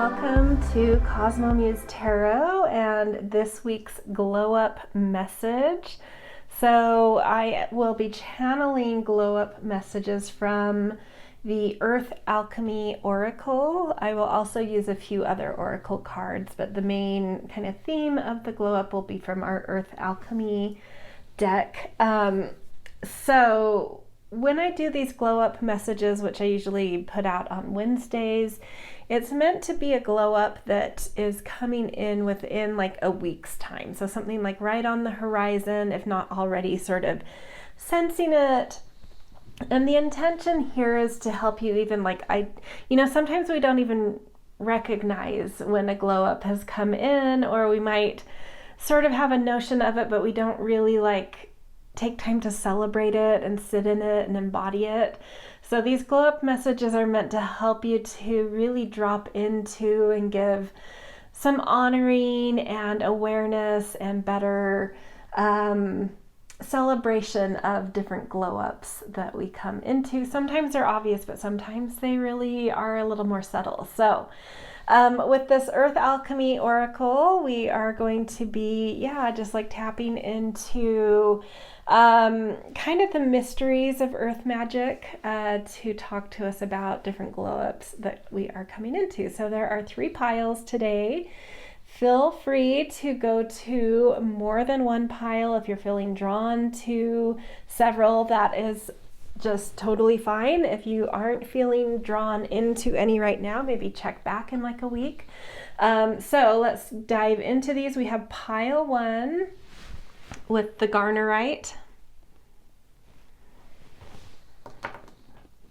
welcome to Cosmo Muse Tarot and this week's glow up message. So I will be channeling glow up messages from the Earth Alchemy Oracle. I will also use a few other oracle cards, but the main kind of theme of the glow up will be from our Earth Alchemy deck. So when I do these glow up messages, which I usually put out on Wednesdays, it's meant to be a glow up that is coming in within like a week's time. So something like right on the horizon, if not already sort of sensing it. And the intention here is to help you even sometimes we don't even recognize when a glow up has come in, or we might sort of have a notion of it, but we don't really take time to celebrate it and sit in it and embody it. So these glow up messages are meant to help you to really drop into and give some honoring and awareness and better celebration of different glow ups that we come into. Sometimes they're obvious, but sometimes they really are a little more subtle. So with this Earth Alchemy Oracle, we are going to be, just tapping into kind of the mysteries of earth magic to talk to us about different glow ups that we are coming into. So there are 3 piles today. Feel free to go to more than one pile if you're feeling drawn to several. That is just totally fine. If you aren't feeling drawn into any right now, maybe check back in a week. So let's dive into these. We have pile 1 with the Garnerite.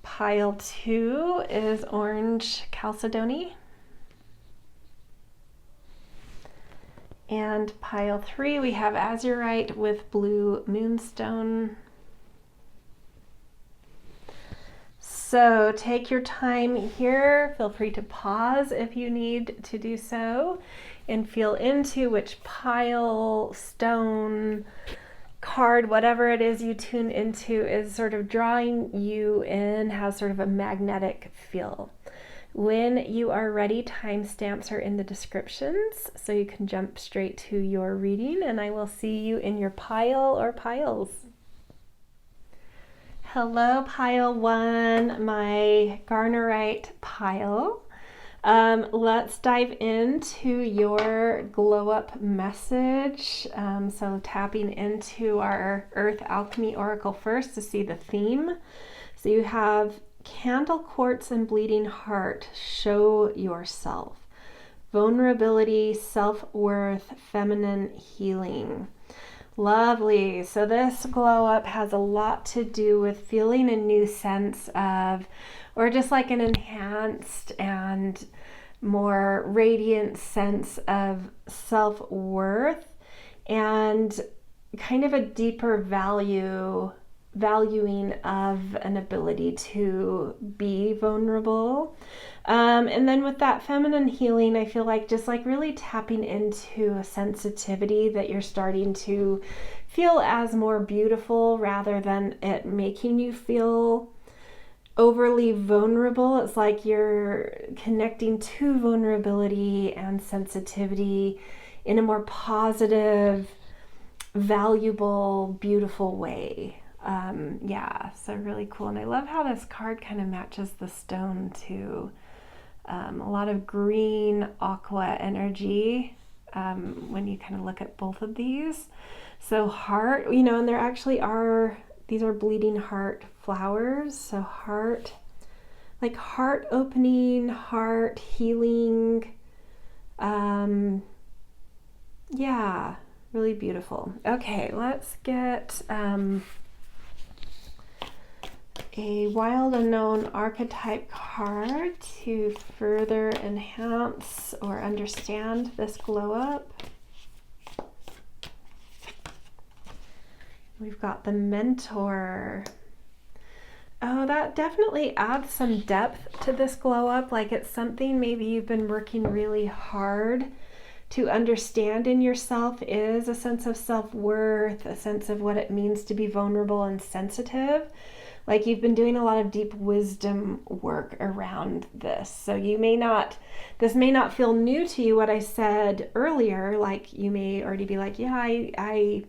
Pile 2 is orange Chalcedony. And pile 3 we have Azurite with blue Moonstone. So take your time here. Feel free to pause if you need to do so and feel into which pile, stone, card, whatever it is you tune into is sort of drawing you in, has sort of a magnetic feel. When you are ready, timestamps are in the descriptions, so you can jump straight to your reading, and I will see you in your pile or piles. Hello, pile 1, my Garnerite pile. Let's dive into your glow up message. So tapping into our Earth Alchemy Oracle first to see the theme. So you have Candle Quartz and Bleeding Heart, show yourself. Vulnerability, self-worth, feminine healing. Lovely. So this glow up has a lot to do with feeling a new sense of, or just an enhanced and more radiant sense of self-worth and kind of a deeper valuing of an ability to be vulnerable. And then with that feminine healing, I feel just really tapping into a sensitivity that you're starting to feel as more beautiful rather than it making you feel overly vulnerable. It's like you're connecting to vulnerability and sensitivity in a more positive, valuable, beautiful way. So really cool. And I love how this card kind of matches the stone too. A lot of green aqua energy when you kind of look at both of these. So heart, and there actually are, these are bleeding heart flowers. So heart, heart opening, heart healing. Really beautiful. Okay, let's get a wild unknown archetype card to further enhance or understand this glow up. We've got the Mentor. Oh, that definitely adds some depth to this glow up. It's something maybe you've been working really hard to understand in yourself is a sense of self-worth, a sense of what it means to be vulnerable and sensitive. Like you've been doing a lot of deep wisdom work around this. So this may not feel new to you, what I said earlier. Like you may already be like, yeah, I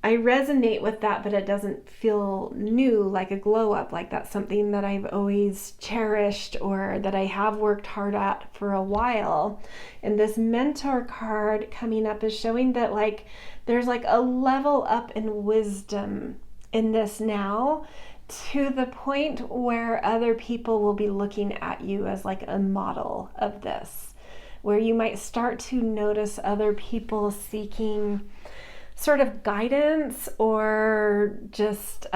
resonate with that, but it doesn't feel new, like a glow up, like that's something that I've always cherished or that I have worked hard at for a while. And this mentor card coming up is showing that like there's like a level up in wisdom in this now, to the point where other people will be looking at you as like a model of this, where you might start to notice other people seeking sort of guidance or just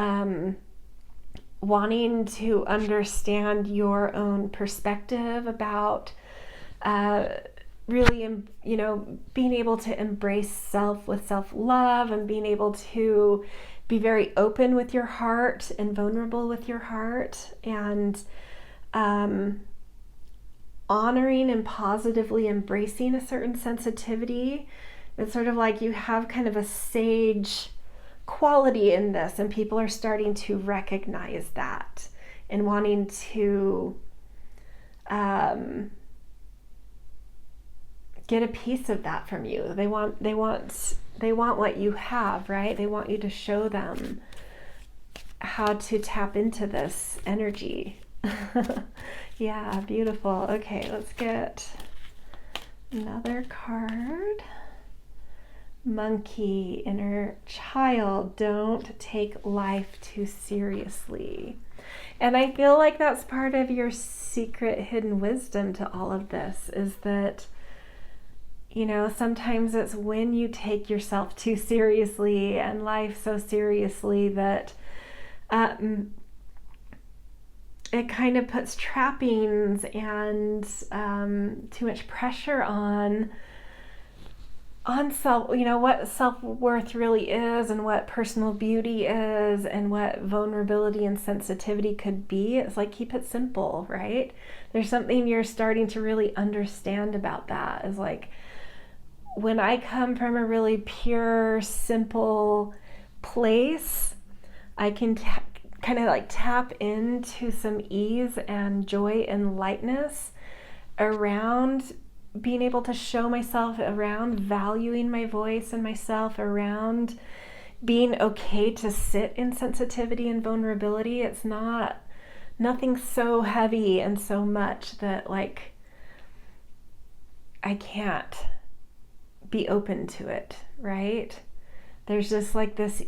wanting to understand your own perspective about really, being able to embrace self with self-love and being able to be very open with your heart and vulnerable with your heart, and honoring and positively embracing a certain sensitivity. It's sort of like you have kind of a sage quality in this, and people are starting to recognize that and wanting to get a piece of that from you. They want what you have, right? They want you to show them how to tap into this energy. Yeah, beautiful. Okay, let's get another card. Monkey, inner child, don't take life too seriously. And I feel like that's part of your secret hidden wisdom to all of this, is that sometimes it's when you take yourself too seriously and life so seriously that it kind of puts trappings and too much pressure on self, what self-worth really is and what personal beauty is and what vulnerability and sensitivity could be. It's like, keep it simple, right? There's something you're starting to really understand about that, is like, when I come from a really pure, simple place, I can kind of like tap into some ease and joy and lightness around being able to show myself, around valuing my voice and myself, around being okay to sit in sensitivity and vulnerability. It's nothing so heavy and so much that like I can't be open to it, right? There's just like this,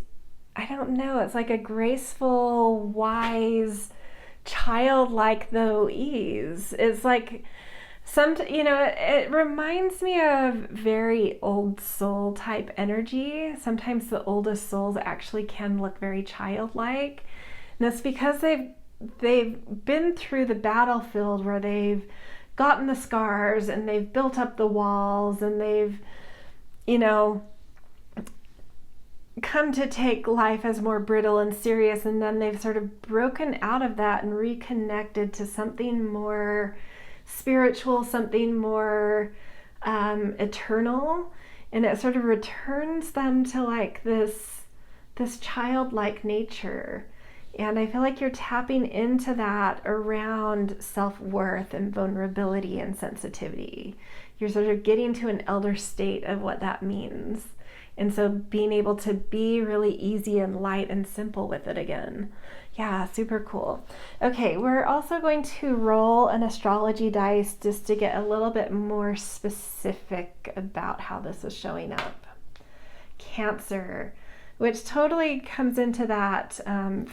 I don't know, it's like a graceful, wise, childlike though ease. It's like it reminds me of very old soul type energy. Sometimes the oldest souls actually can look very childlike. And that's because they've been through the battlefield where they've gotten the scars and they've built up the walls and they've come to take life as more brittle and serious, and then they've sort of broken out of that and reconnected to something more spiritual, something more eternal, and it sort of returns them to like this childlike nature. And I feel like you're tapping into that around self-worth and vulnerability and sensitivity. You're sort of getting to an elder state of what that means. And so being able to be really easy and light and simple with it again. Yeah, super cool. Okay, we're also going to roll an astrology dice just to get a little bit more specific about how this is showing up. Cancer, which totally comes into that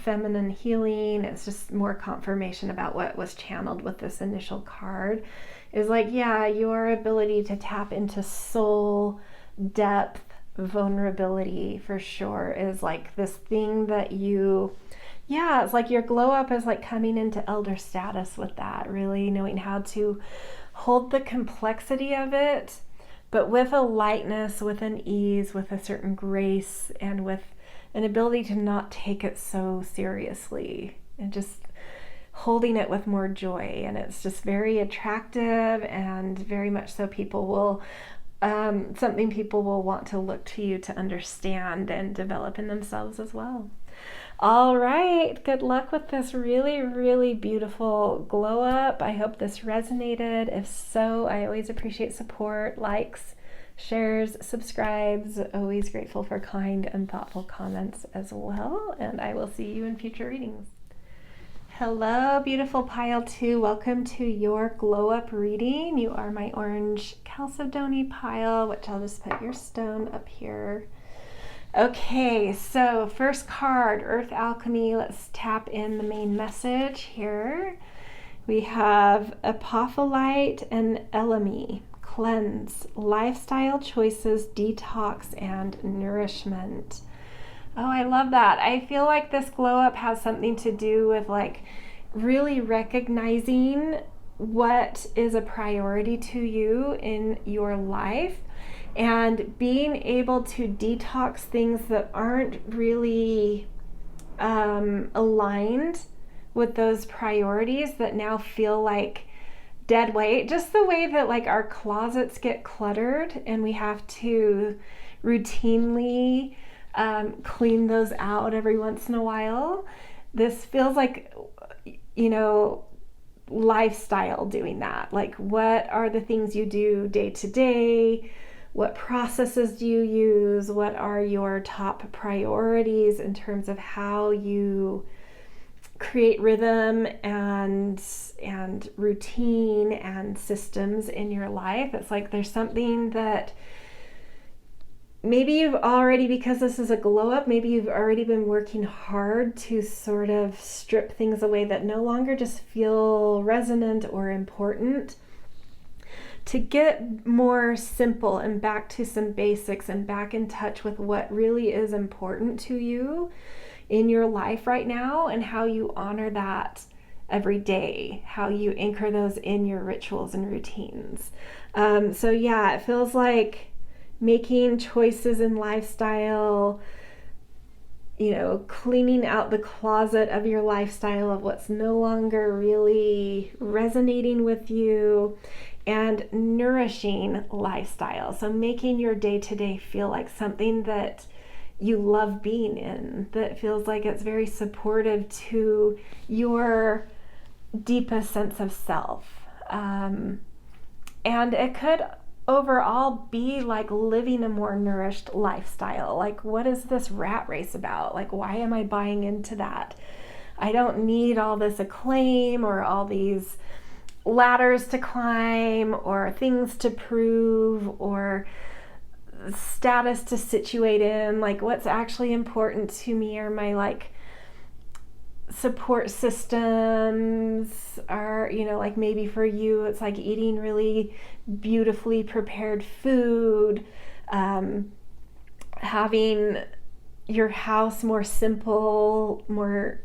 feminine healing. It's just more confirmation about what was channeled with this initial card. Is like, yeah, your ability to tap into soul depth, vulnerability for sure is like this thing that it's like your glow up is like coming into elder status with that, really knowing how to hold the complexity of it, but with a lightness, with an ease, with a certain grace, and with an ability to not take it so seriously, and just holding it with more joy, and it's just very attractive, and very much so people will something people will want to look to you to understand and develop in themselves as well. All right, good luck with this really, really beautiful glow up. I hope this resonated. If so, I always appreciate support, likes, shares, subscribes. Always grateful for kind and thoughtful comments as well. And I will see you in future readings. Hello, beautiful pile 2. Welcome to your glow up reading. You are my orange Chalcedony pile, which I'll just put your stone up here. Okay, so first card, Earth Alchemy. Let's tap in the main message here. We have Apophyllite and Alchemy. Cleanse, lifestyle choices, detox, and nourishment. Oh, I love that. I feel like this glow up has something to do with like really recognizing what is a priority to you in your life and being able to detox things that aren't really aligned with those priorities that now feel like dead weight. Just the way that like our closets get cluttered and we have to routinely clean those out every once in a while. This feels like, you know, lifestyle doing that. Like, what are the things you do day to day? What processes do you use? What are your top priorities in terms of how you create rhythm and routine and systems in your life? It's like there's something that maybe you've already, because this is a glow up, maybe you've already been working hard to sort of strip things away that no longer just feel resonant or important, to get more simple and back to some basics and back in touch with what really is important to you in your life right now and how you honor that every day, how you anchor those in your rituals and routines. So yeah, it feels like making choices in lifestyle, you know, cleaning out the closet of your lifestyle of what's no longer really resonating with you, and nourishing lifestyle. So making your day-to-day feel like something that you love being in, that feels like it's very supportive to your deepest sense of self. And it could overall be like living a more nourished lifestyle. Like, what is this rat race about? Like, why am I buying into that? I don't need all this acclaim or all these ladders to climb or things to prove or status to situate in. Like, what's actually important to me are my like support systems, are, you know, like maybe for you it's like eating really beautifully prepared food, having your house more simple, more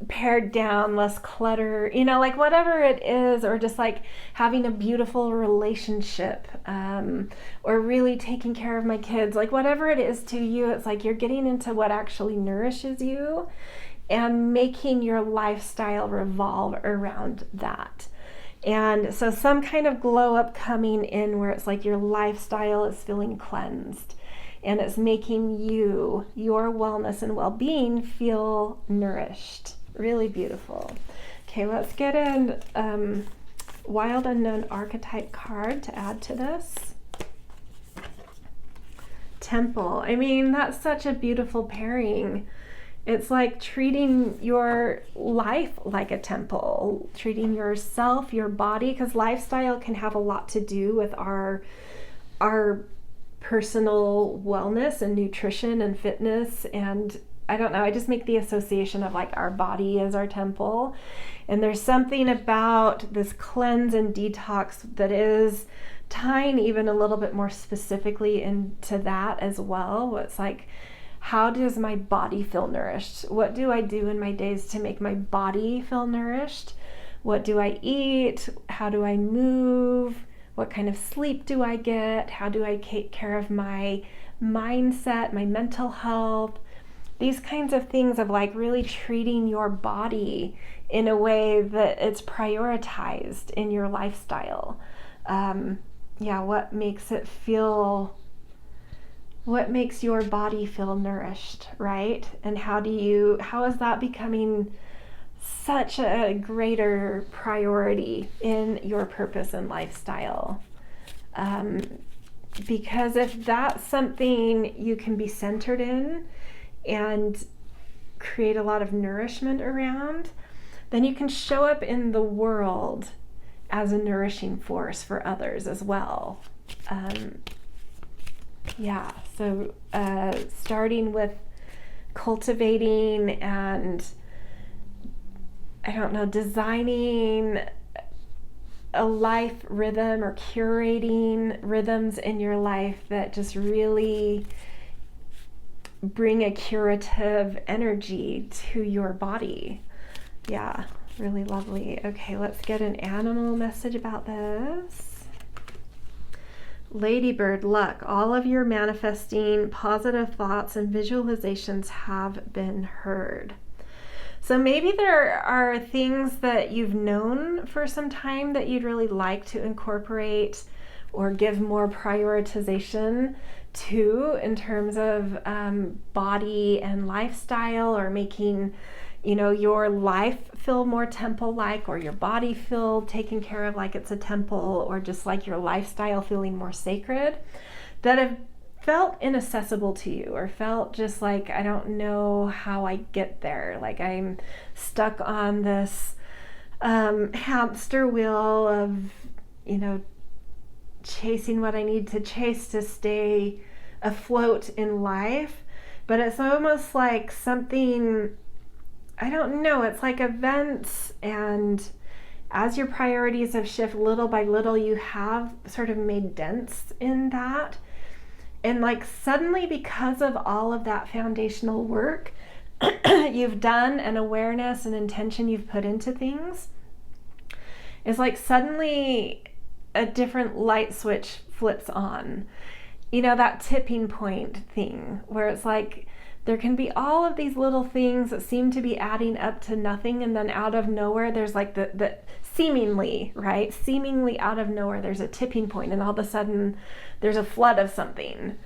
pared down, less clutter, you know, like whatever it is, or just like having a beautiful relationship, or really taking care of my kids, like whatever it is to you, it's like you're getting into what actually nourishes you and making your lifestyle revolve around that. And so some kind of glow up coming in where it's like your lifestyle is feeling cleansed and it's making you, your wellness and well-being feel nourished. Really beautiful. Okay, let's get an Wild Unknown Archetype card to add to this. Temple. I mean, that's such a beautiful pairing. It's like treating your life like a temple, treating yourself, your body, because lifestyle can have a lot to do with our personal wellness and nutrition and fitness. And I don't know, I just make the association of like our body as our temple. And there's something about this cleanse and detox that is tying even a little bit more specifically into that as well. It's like, how does my body feel nourished? What do I do in my days to make my body feel nourished? What do I eat? How do I move? What kind of sleep do I get? How do I take care of my mindset, my mental health? these kinds of things of like really treating your body in a way that it's prioritized in your lifestyle. What makes your body feel nourished, right? And how is that becoming such a greater priority in your purpose and lifestyle? Because if that's something you can be centered in and create a lot of nourishment around, then you can show up in the world as a nourishing force for others as well. Starting with cultivating and, designing a life rhythm or curating rhythms in your life that just really bring a curative energy to your body. Yeah, really lovely. Okay, let's get an animal message about this. Ladybird luck. All of your manifesting positive thoughts and visualizations have been heard. So maybe there are things that you've known for some time that you'd really like to incorporate or give more prioritization to in terms of body and lifestyle, or making, your life feel more temple-like, or your body feel taken care of like it's a temple, or just like your lifestyle feeling more sacred, that have felt inaccessible to you, or felt just like, I don't know how I get there. Like I'm stuck on this hamster wheel of, chasing what I need to chase to stay afloat in life. But it's almost like something, I don't know, it's like events, and as your priorities have shifted little by little, you have sort of made dents in that. And like suddenly, because of all of that foundational work you've done, and awareness and intention you've put into things, it's like suddenly a different light switch flips on. That tipping point thing where it's like there can be all of these little things that seem to be adding up to nothing, and then out of nowhere there's like the seemingly out of nowhere there's a tipping point, and all of a sudden there's a flood of something,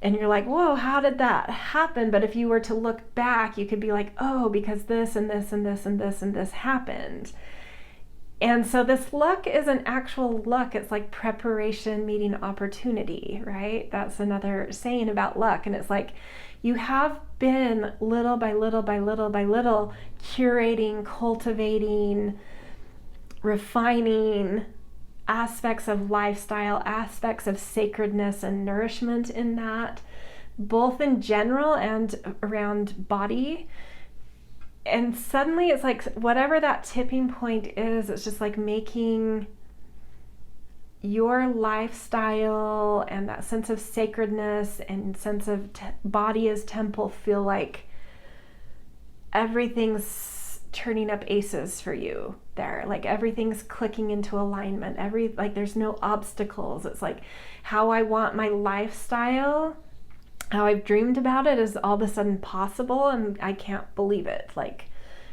and you're like, whoa, how did that happen? But if you were to look back, you could be like, oh, because this and this and this and this and this happened. And so this luck isn't actual luck. It's like preparation meeting opportunity, right? That's another saying about luck. And it's like you have been little by little by little by little curating, cultivating, refining aspects of lifestyle, aspects of sacredness and nourishment in that, both in general and around body. And suddenly it's like whatever that tipping point is, it's just like making your lifestyle and that sense of sacredness and sense of body as temple feel like everything's turning up aces for you there. Like everything's clicking into alignment. Like there's no obstacles. It's like how I want my lifestyle, how I've dreamed about it, is all of a sudden possible, and I can't believe it. Like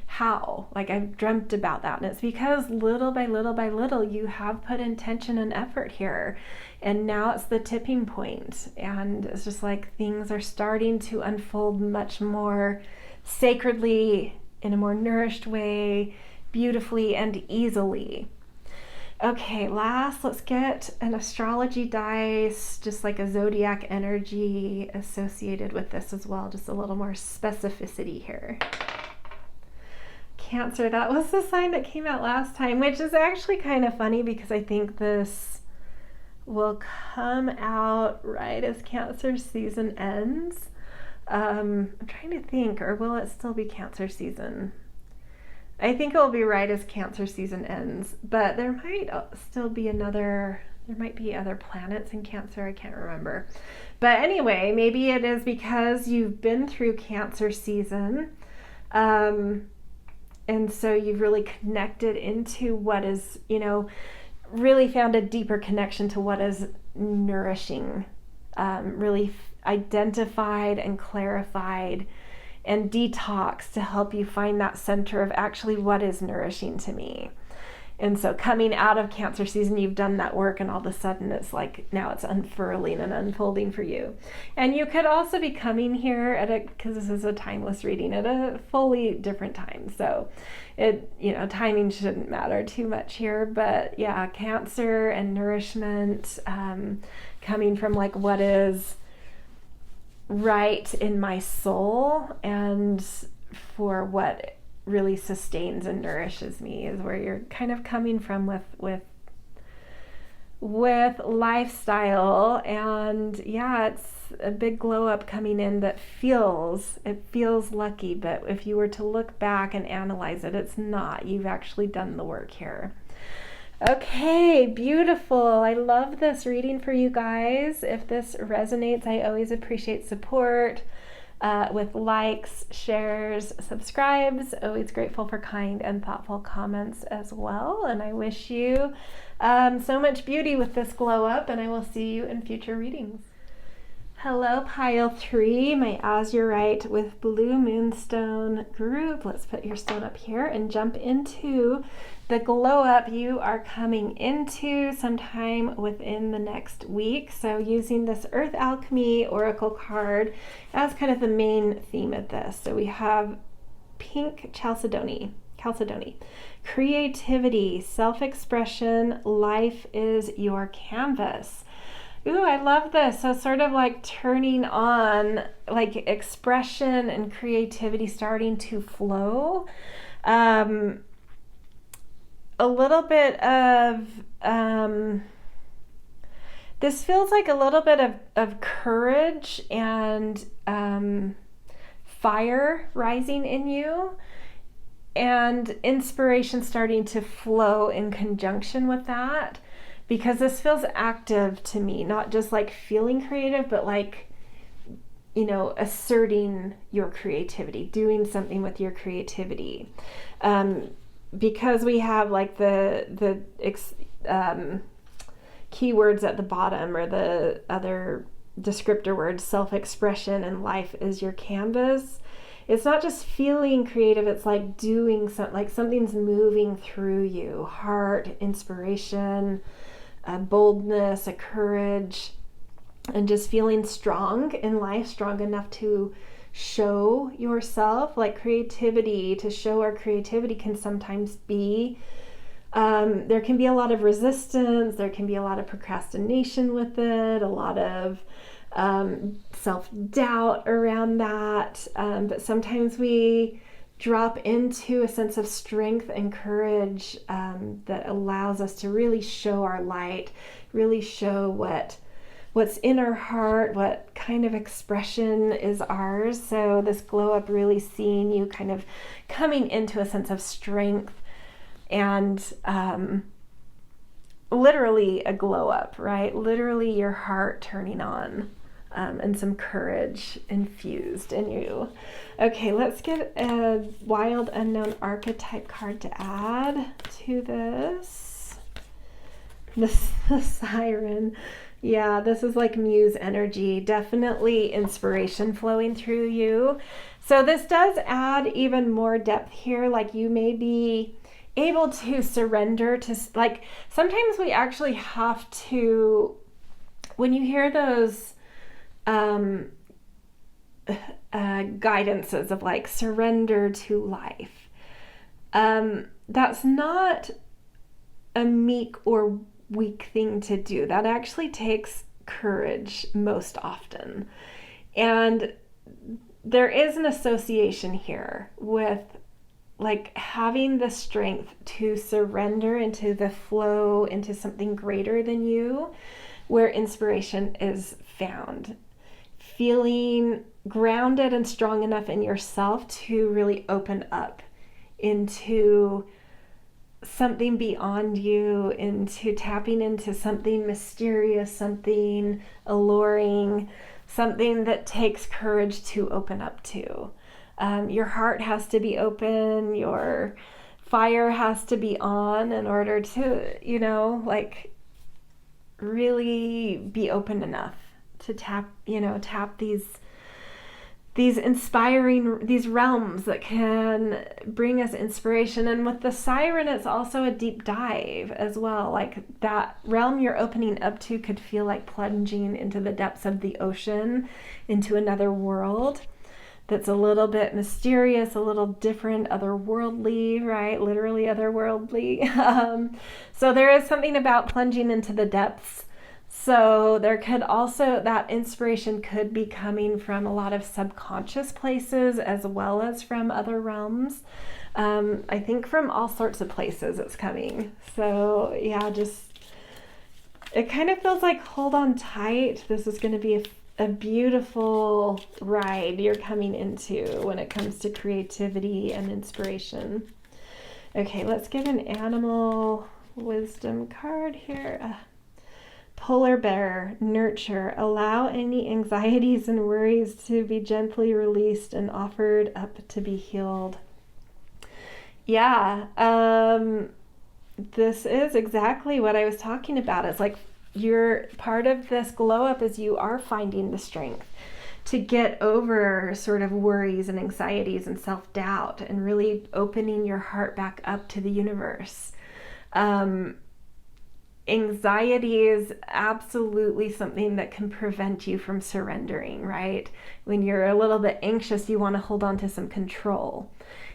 how? Like I've dreamt about that, and it's because little by little by little you have put intention and effort here, and now it's the tipping point, and it's just like things are starting to unfold much more sacredly, in a more nourished way, beautifully and easily. Okay, let's get an astrology dice, just like a zodiac energy associated with this as well, just a little more specificity here. Cancer, that was the sign that came out last time, which is actually kind of funny because I think this will come out right as Cancer season ends. I'm trying to think, or will it still be Cancer season? I think it will be right as Cancer season ends, but there might still be there might be other planets in Cancer, I can't remember. But anyway, maybe it is because you've been through Cancer season, and so you've really connected into what is, really found a deeper connection to what is nourishing, really identified and clarified and detox to help you find that center of actually what is nourishing to me. And so coming out of Cancer season, you've done that work, and all of a sudden it's like now it's unfurling and unfolding for you. And you could also be coming here because this is a timeless reading, at a fully different time. So timing shouldn't matter too much here, but yeah, Cancer and nourishment, coming from like what is right in my soul and for what really sustains and nourishes me is where you're kind of coming from with lifestyle. And yeah, it's a big glow up coming in that feels lucky, but if you were to look back and analyze it, it's not. You've actually done the work here. Okay, beautiful. I love this reading for you guys. If this resonates, I always appreciate support. With likes, shares, subscribes. Always grateful for kind and thoughtful comments as well. And I wish you so much beauty with this glow up, and I will see you in future readings. Hello, pile 3, my azurite with blue moonstone group. Let's put your stone up here and jump into the glow up you are coming into sometime within the next week. So using this Earth Alchemy Oracle card as kind of the main theme of this. So we have pink chalcedony, creativity, self-expression, life is your canvas. Ooh, I love this. So sort of like turning on, like expression and creativity starting to flow. A little bit of, this feels like a little bit of courage and fire rising in you, and inspiration starting to flow in conjunction with that, because this feels active to me, not just like feeling creative, but like, asserting your creativity, doing something with your creativity. Because we have like the keywords at the bottom, or the other descriptor words, self-expression and life is your canvas. It's not just feeling creative, it's like doing something, like something's moving through you. Heart, inspiration, a boldness, a courage, and just feeling strong in life, strong enough to show yourself. Like creativity, to show our creativity can sometimes be, there can be a lot of resistance, there can be a lot of procrastination with it, a lot of self-doubt around that, but sometimes we drop into a sense of strength and courage that allows us to really show our light, really show what's in our heart, what kind of expression is ours. So this glow up, really seeing you kind of coming into a sense of strength and literally a glow up, right? Literally your heart turning on. And some courage infused in you. Okay, let's get a wild unknown archetype card to add to this. The siren. Yeah, this is like muse energy. Definitely inspiration flowing through you. So this does add even more depth here. Like you may be able to surrender to, like sometimes we actually have to, when you hear those guidances of like surrender to life, that's not a meek or weak thing to do. That actually takes courage most often, and there is an association here with like having the strength to surrender into the flow, into something greater than you, where inspiration is found. Feeling grounded and strong enough in yourself to really open up into something beyond you, into tapping into something mysterious, something alluring, something that takes courage to open up to. Your heart has to be open, your fire has to be on in order to, like really be open enough to tap these inspiring, these realms that can bring us inspiration. And with the siren, it's also a deep dive as well. Like that realm you're opening up to could feel like plunging into the depths of the ocean, into another world that's a little bit mysterious, a little different, otherworldly, right? Literally otherworldly. So there is something about plunging into the depths. So there could also, that inspiration could be coming from a lot of subconscious places as well as from other realms. I think from all sorts of places it's coming. So yeah, it kind of feels like hold on tight. This is going to be a beautiful ride you're coming into when it comes to creativity and inspiration. Okay, let's get an animal wisdom card here. Polar bear, nurture, allow any anxieties and worries to be gently released and offered up to be healed. Yeah, this is exactly what I was talking about. It's like you're part of this glow up is you are finding the strength to get over sort of worries and anxieties and self-doubt and really opening your heart back up to the universe. Anxiety is absolutely something that can prevent you from surrendering, right? When you're a little bit anxious, you want to hold on to some control.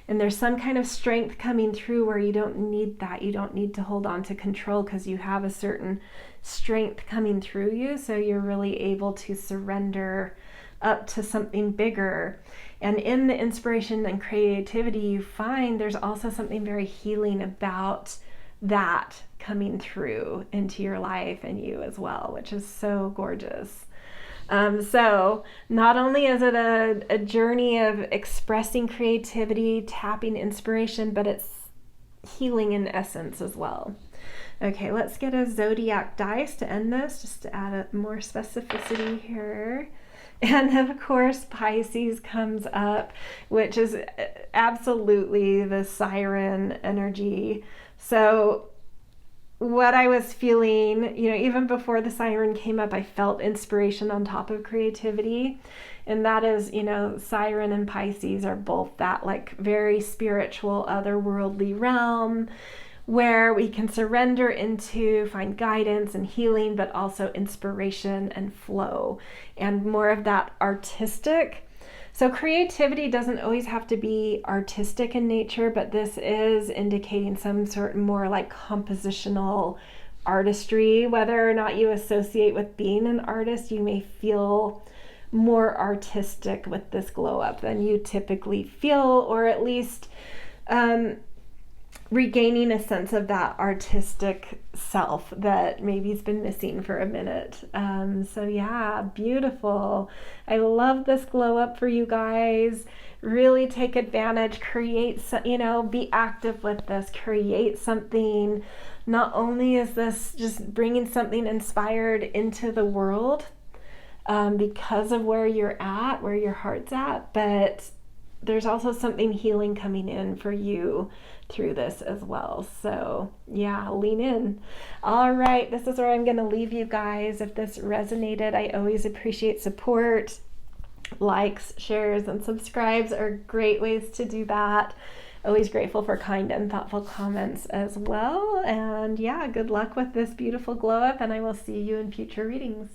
And there's some kind of strength coming through where you don't need that. You don't need to hold on to control because you have a certain strength coming through you. So you're really able to surrender up to something bigger. And in the inspiration and creativity you find, there's also something very healing about that coming through into your life and you as well, which is so gorgeous. So not only is it a journey of expressing creativity, tapping inspiration, but it's healing in essence as well. Okay, let's get a Zodiac dice to end this, just to add more specificity here. And of course, Pisces comes up, which is absolutely the siren energy. So what I was feeling, even before the siren came up, I felt inspiration on top of creativity. And that is, siren and Pisces are both that like very spiritual, otherworldly realm where we can surrender into, find guidance and healing, but also inspiration and flow and more of that artistic. So creativity doesn't always have to be artistic in nature, but this is indicating some sort of more like compositional artistry. Whether or not you associate with being an artist, you may feel more artistic with this glow up than you typically feel, or at least regaining a sense of that artistic self that maybe has been missing for a minute. So yeah, beautiful. I love this glow up for you guys. Really take advantage, create, be active with this, create something. Not only is this just bringing something inspired into the world because of where you're at, where your heart's at, but there's also something healing coming in for you through this as well. So yeah, lean in. All right, this is where I'm going to leave you guys. If this resonated, I always appreciate support. Likes, shares, and subscribes are great ways to do that. Always grateful for kind and thoughtful comments as well. And yeah, good luck with this beautiful glow up, and I will see you in future readings.